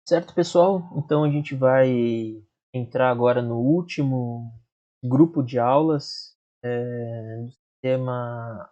Certo, pessoal? Então a gente vai entrar agora no último grupo de aulas do sistema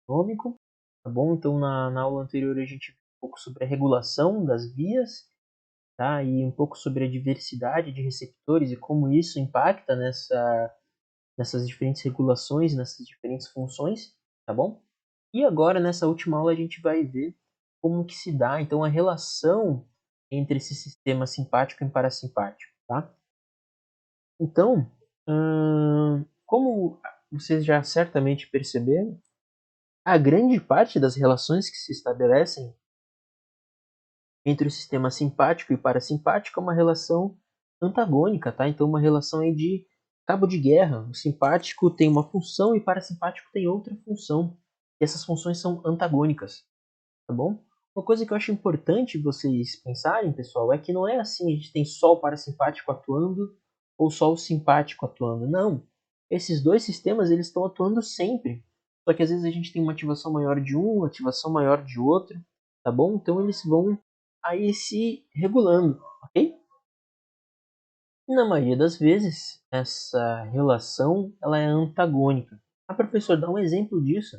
econômico, tá bom? Então na aula anterior a gente viu um pouco sobre a regulação das vias, tá? E um pouco sobre a diversidade de receptores e como isso impacta nessas diferentes regulações, nessas diferentes funções, tá bom? E agora, nessa última aula, a gente vai ver como que se dá, então, a relação entre esse sistema simpático e parasimpático, tá? Então, como vocês já certamente perceberam, a grande parte das relações que se estabelecem entre o sistema simpático e parasimpático é uma relação antagônica, tá? Então, uma relação aí de cabo de guerra. O simpático tem uma função e o parasimpático tem outra função. E essas funções são antagônicas, tá bom? Uma coisa que eu acho importante vocês pensarem, pessoal, é que não é assim, a gente tem só o parasimpático atuando ou só o simpático atuando. Não. Esses dois sistemas, eles estão atuando sempre. Só que às vezes a gente tem uma ativação maior de um, uma ativação maior de outro, tá bom? Então eles vão aí se regulando, ok? E na maioria das vezes, essa relação ela é antagônica. Ah, professor, dá um exemplo disso.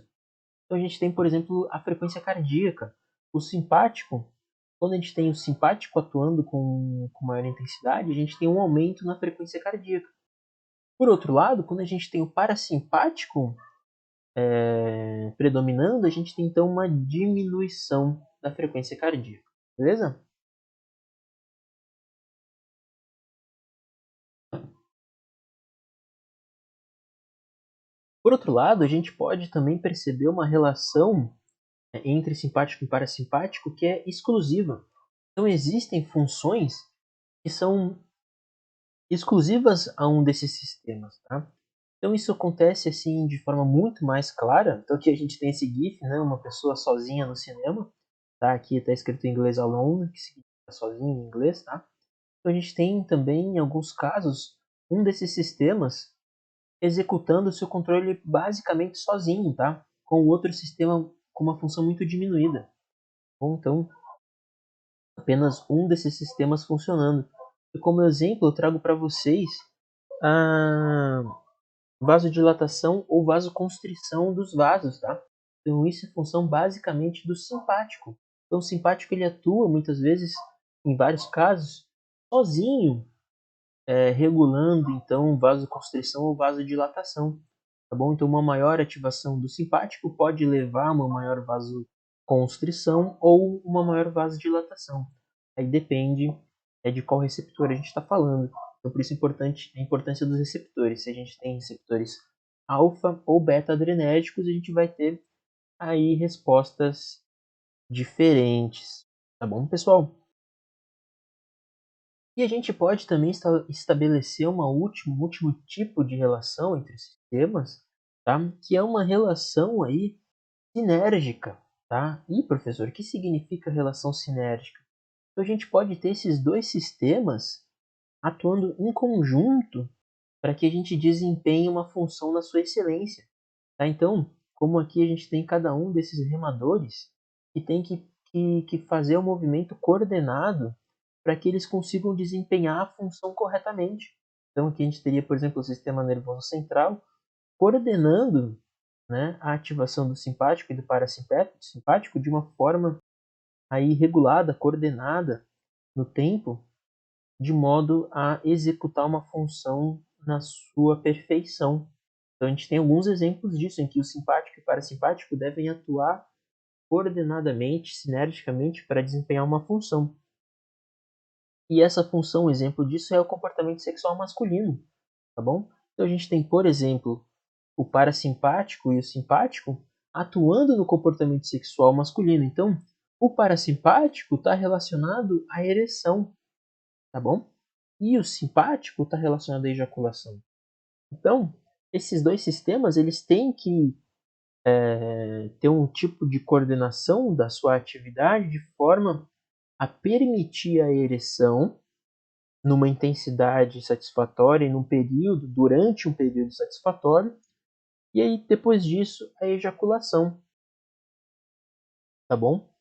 Então a gente tem, por exemplo, a frequência cardíaca. O simpático, quando a gente tem o simpático atuando com maior intensidade, a gente tem um aumento na frequência cardíaca. Por outro lado, quando a gente tem o parasimpático predominando, a gente tem então uma diminuição da frequência cardíaca. Beleza? Por outro lado, a gente pode também perceber uma relação entre simpático e parasimpático que é exclusiva. Então existem funções que são exclusivas a um desses sistemas, tá? Então isso acontece assim de forma muito mais clara. Então aqui a gente tem esse GIF, né, uma pessoa sozinha no cinema, tá? Aqui está escrito em inglês alone, que significa sozinho em inglês, tá? Então a gente tem também em alguns casos um desses sistemas executando o seu controle basicamente sozinho, tá? Com o outro sistema com uma função muito diminuída. Ou então apenas um desses sistemas funcionando. E como exemplo, eu trago para vocês a vasodilatação ou vasoconstrição dos vasos, tá? Então isso é função basicamente do simpático. Então o simpático ele atua muitas vezes, em vários casos, sozinho, regulando então vasoconstrição ou vasodilatação, tá bom? Então uma maior ativação do simpático pode levar a uma maior vasoconstrição ou uma maior vasodilatação. Aí depende de qual receptor a gente está falando. Então, por isso a importância dos receptores. Se a gente tem receptores alfa ou beta adrenérgicos, a gente vai ter aí respostas diferentes. Tá bom, pessoal? E a gente pode também estabelecer um último tipo de relação entre sistemas, tá? Que é uma relação aí sinérgica, tá? E, professor, o que significa relação sinérgica? Então, a gente pode ter esses dois sistemas atuando em conjunto para que a gente desempenhe uma função na sua excelência. Tá? Então, como aqui a gente tem cada um desses remadores que tem que fazer o movimento coordenado para que eles consigam desempenhar a função corretamente. Então, aqui a gente teria, por exemplo, o sistema nervoso central coordenando, né, a ativação do simpático e do parasimpático de uma forma aí regulada, coordenada no tempo, de modo a executar uma função na sua perfeição. Então a gente tem alguns exemplos disso, em que o simpático e o parasimpático devem atuar coordenadamente, sinergicamente, para desempenhar uma função. E essa função, um exemplo disso, é o comportamento sexual masculino, tá bom? Então a gente tem, por exemplo, o parasimpático e o simpático atuando no comportamento sexual masculino. Então, o parasimpático está relacionado à ereção, tá bom? E o simpático está relacionado à ejaculação. Então, esses dois sistemas eles têm que ter um tipo de coordenação da sua atividade de forma a permitir a ereção numa intensidade satisfatória e durante um período satisfatório, e aí depois disso a ejaculação, tá bom?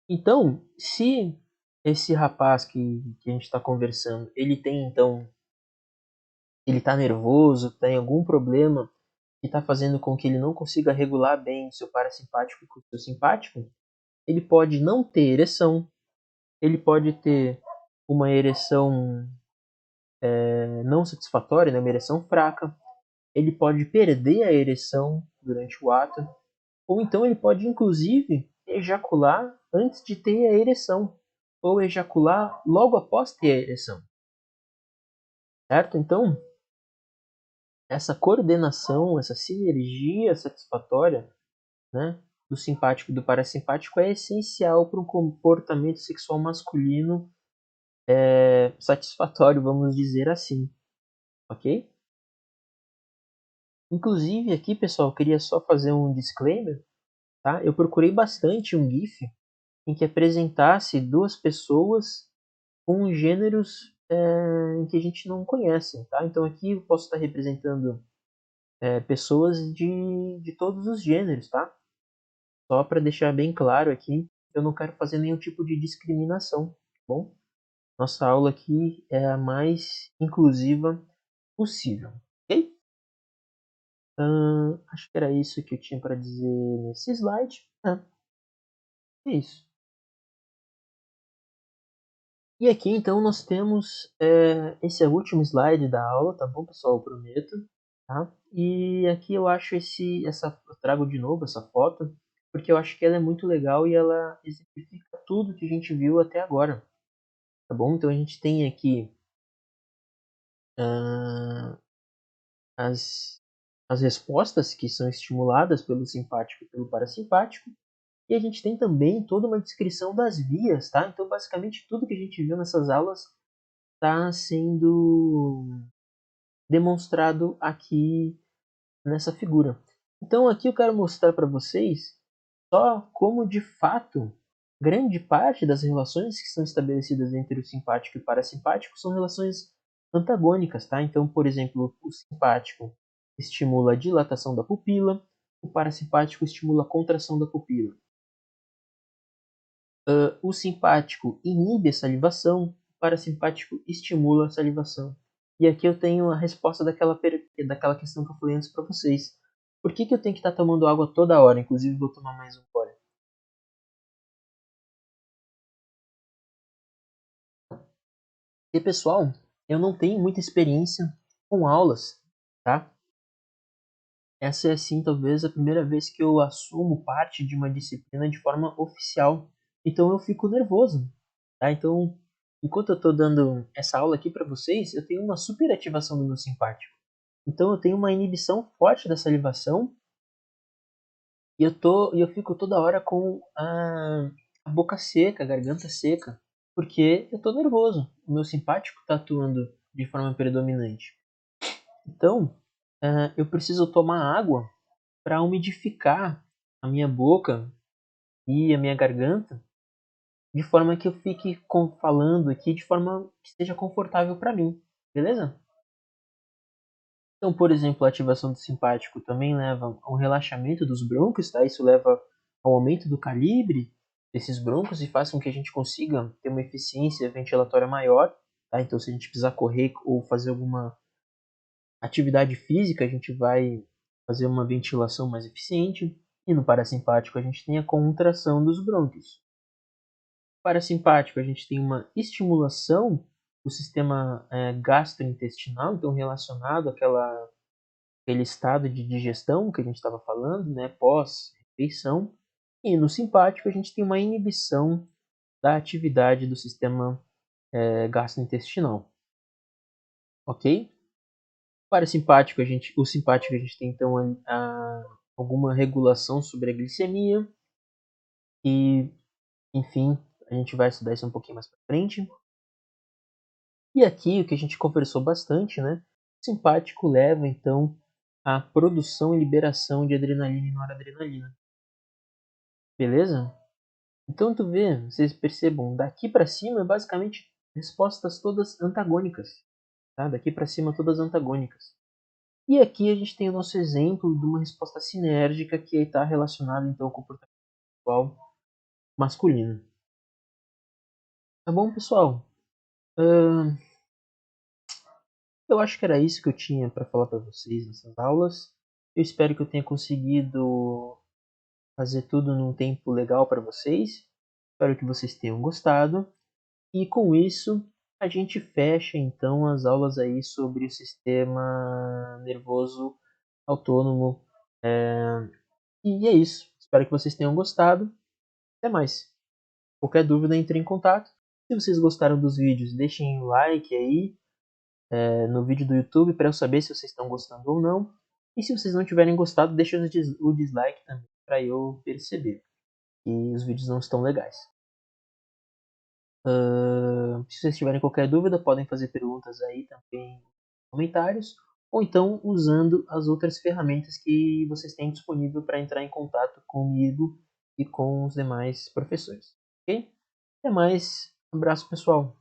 Então, se esse rapaz que a gente está conversando, ele tem então, ele está nervoso, tem algum problema que está fazendo com que ele não consiga regular bem o seu parasimpático com o seu simpático, ele pode não ter ereção, ele pode ter uma ereção não satisfatória, né, uma ereção fraca, ele pode perder a ereção durante o ato, ou então ele pode inclusive ejacular antes de ter a ereção, ou ejacular logo após ter a ereção, certo? Então, essa coordenação, essa sinergia satisfatória, né, do simpático e do parasimpático é essencial para um comportamento sexual masculino satisfatório, vamos dizer assim, ok? Inclusive aqui, pessoal, eu queria só fazer um disclaimer, tá? Eu procurei bastante um GIF em que apresentasse duas pessoas com gêneros em que a gente não conhece, tá? Então aqui eu posso estar representando pessoas de todos os gêneros, tá? Só para deixar bem claro aqui, eu não quero fazer nenhum tipo de discriminação, tá bom? Nossa aula aqui é a mais inclusiva possível, ok? Acho que era isso que eu tinha para dizer nesse slide. É isso. E aqui então nós temos, esse é o último slide da aula, tá bom, pessoal? Eu prometo. Tá? E aqui eu acho eu trago de novo essa foto, porque eu acho que ela é muito legal e ela exemplifica tudo que a gente viu até agora, tá bom? Então a gente tem aqui ah, as, as respostas que são estimuladas pelo simpático e pelo parasimpático, e a gente tem também toda uma descrição das vias, tá? Então basicamente tudo que a gente viu nessas aulas está sendo demonstrado aqui nessa figura. Então aqui eu quero mostrar para vocês só como de fato grande parte das relações que são estabelecidas entre o simpático e o parasimpático são relações antagônicas, tá? Então, por exemplo, o simpático estimula a dilatação da pupila, o parasimpático estimula a contração da pupila. O simpático inibe a salivação, o parasimpático estimula a salivação. E aqui eu tenho a resposta daquela questão que eu falei antes para vocês. Por que eu tenho que estar tomando água toda hora? Inclusive vou tomar mais um gole. E pessoal, eu não tenho muita experiência com aulas, tá? Essa é sim talvez a primeira vez que eu assumo parte de uma disciplina de forma oficial. Então eu fico nervoso, tá? Então, enquanto eu estou dando essa aula aqui para vocês, eu tenho uma superativação do meu simpático. Então eu tenho uma inibição forte da salivação e eu fico toda hora com a boca seca, a garganta seca, porque eu estou nervoso. O meu simpático está atuando de forma predominante. Então, eu preciso tomar água para umidificar a minha boca e a minha garganta, de forma que eu fique falando aqui de forma que seja confortável para mim, beleza? Então, por exemplo, a ativação do simpático também leva ao relaxamento dos brônquios, tá? Isso leva ao aumento do calibre desses brônquios e faz com que a gente consiga ter uma eficiência ventilatória maior, tá? Então, se a gente precisar correr ou fazer alguma atividade física, a gente vai fazer uma ventilação mais eficiente. E no parasimpático, a gente tem a contração dos brônquios. No parasimpático, a gente tem uma estimulação do sistema gastrointestinal, então relacionado aquele estado de digestão que a gente estava falando, né, pós-refeição. E no simpático a gente tem uma inibição da atividade do sistema gastrointestinal, ok? Parasimpático o simpático a gente tem então alguma regulação sobre a glicemia e, enfim, a gente vai estudar isso um pouquinho mais para frente. E aqui o que a gente conversou bastante, né? O simpático leva então à produção e liberação de adrenalina e noradrenalina. Beleza? Então tu vê, vocês percebam, daqui para cima é basicamente respostas todas antagônicas, tá? Daqui para cima todas antagônicas. E aqui a gente tem o nosso exemplo de uma resposta sinérgica que está relacionada então com o comportamento sexual masculino. Tá bom, pessoal? Ahn, eu acho que era isso que eu tinha para falar para vocês nessas aulas. Eu espero que eu tenha conseguido fazer tudo num tempo legal para vocês. Espero que vocês tenham gostado. E com isso, a gente fecha então as aulas aí sobre o sistema nervoso autônomo. E é isso. Espero que vocês tenham gostado. Até mais. Qualquer dúvida, entre em contato. Se vocês gostaram dos vídeos, deixem um like aí no vídeo do YouTube para eu saber se vocês estão gostando ou não. E se vocês não tiverem gostado, deixem o dislike também para eu perceber que os vídeos não estão legais. Se vocês tiverem qualquer dúvida, podem fazer perguntas aí também nos comentários, ou então usando as outras ferramentas que vocês têm disponível para entrar em contato comigo e com os demais professores. Ok? Até mais. Um abraço, pessoal.